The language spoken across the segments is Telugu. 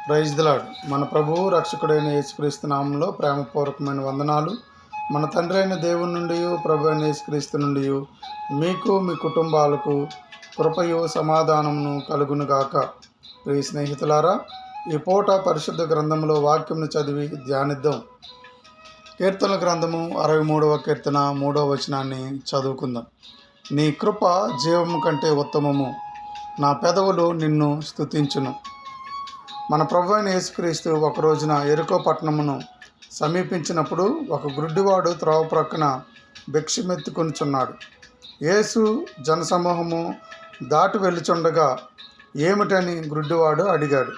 Praise the lord. మన ప్రభువు రక్షకుడైన యేసుక్రీస్తు నామంలో ప్రేమపూర్వకమైన వందనాలు. మన తండ్రి అయిన దేవుని నుండి, ప్రభు అయిన యేసుక్రీస్తు నుండి మీకు మీ కుటుంబాలకు కృపయు సమాధానమును కలుగునుగాక. ప్రియ స్నేహితులారా, ఈ పూట పరిశుద్ధ గ్రంథంలో వాక్యంను చదివి ధ్యానిద్దాం. కీర్తన గ్రంథము 63వ కీర్తన 3వ వచనాన్ని చదువుకుందాం. నీ కృప జీవము కంటే ఉత్తమము, నా పెదవులు నిన్ను స్తుతించును. మన ప్రభు అయిన యేసుక్రీస్తు ఒక రోజున యెరికో పట్టణమును సమీపించినప్పుడు ఒక గుడ్డివాడు త్రోవ ప్రక్కన భిక్షమెత్తుకొనుచున్నాడు. యేసు జనసమూహము దాటి వెళ్ళుచుండగా ఏమిటని గుడ్డివాడు అడిగాడు.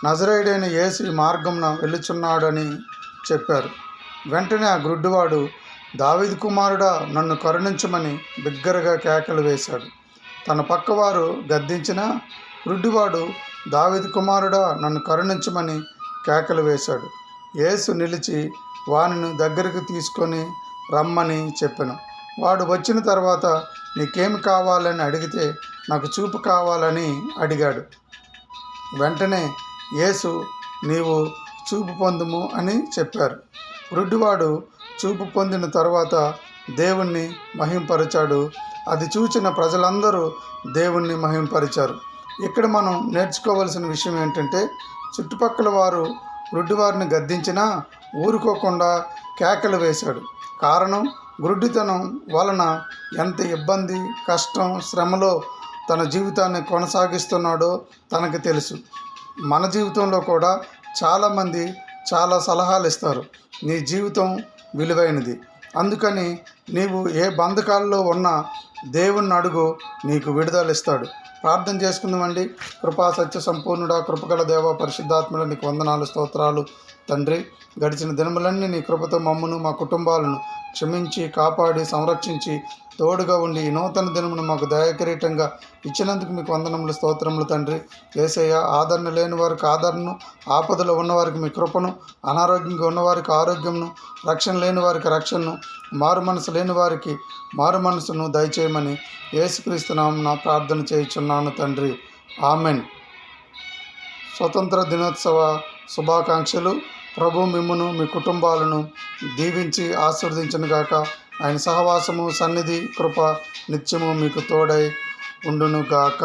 నజరేయుడైన యేసు ఈ మార్గమున వెళ్ళుచున్నాడని చెప్పారు. వెంటనే ఆ గుడ్డివాడు, దావీదు కుమారుడా, నన్ను కరుణించమని బిగ్గరగా కేకలు వేశాడు. తన పక్కవారు గద్దించిన గుడ్డివాడు, దావీదు కుమారుడా, నన్ను కరుణించమని కేకలు వేశాడు. యేసు నిలిచి వానిని దగ్గరికి తీసుకొని రమ్మని చెప్పాను. వాడు వచ్చిన తర్వాత నీకేమి కావాలని అడిగితే నాకు చూపు కావాలని అడిగాడు. వెంటనే యేసు, నీవు చూపు పొందుము అని చెప్పారు. గుడ్డివాడు చూపు పొందిన తర్వాత దేవుణ్ణి మహింపరిచాడు. అది చూచిన ప్రజలందరూ దేవుణ్ణి మహింపరిచారు. ఇక్కడ మనం నేర్చుకోవాల్సిన విషయం ఏంటంటే, చుట్టుపక్కల వారు గుడ్డివారిని గద్దించినా ఊరుకోకుండా కేకలు వేశాడు. కారణం, గుడ్డితనం వలన ఎంత ఇబ్బంది, కష్టం, శ్రమలో తన జీవితాన్ని కొనసాగిస్తున్నాడో తనకు తెలుసు. మన జీవితంలో కూడా చాలామంది చాలా సలహాలు ఇస్తారు. నీ జీవితం విలువైనది, అందుకని నీవు ఏ బంధకాల్లో ఉన్నా దేవుణ్ణి అడుగు, నీకు విడుదల ఇస్తాడు. ప్రార్థన చేసుకుందామండి. కృపా సత్య సంపూర్ణుడా, కృపగల దేవ, పరిశుద్ధాత్మల నీకు వందనాలు, స్తోత్రాలు తండ్రి. గడిచిన దినములన్నీ నీ కృపతో మమ్మను, మా కుటుంబాలను క్షమించి కాపాడి సంరక్షించి తోడుగా ఉండి ఈ నూతన దినమును మాకు దయాకిరీటంగా ఇచ్చినందుకు మీకు వందనములు, స్తోత్రములు తండ్రి. యేసయ్య, ఆదరణ లేని వారికి ఆదరణను, ఆపదలో ఉన్నవారికి మీ కృపను, అనారోగ్యంగా ఉన్నవారికి ఆరోగ్యమును, రక్షణ లేని వారికి రక్షణను, మారు మనసు లేని వారికి మారు మనసును దయచేయమని యేసుక్రీస్తు నామమున ప్రార్థన చేయుచున్నాను తండ్రి. ఆమెన్. స్వతంత్ర దినోత్సవ శుభాకాంక్షలు. ప్రభు మిమ్మును, మీ కుటుంబాలను దీవించి ఆశీర్వదించునుగాక. ఆయన సహవాసము, సన్నిధి, కృప నిత్యము మీకు తోడై ఉండునుగాక.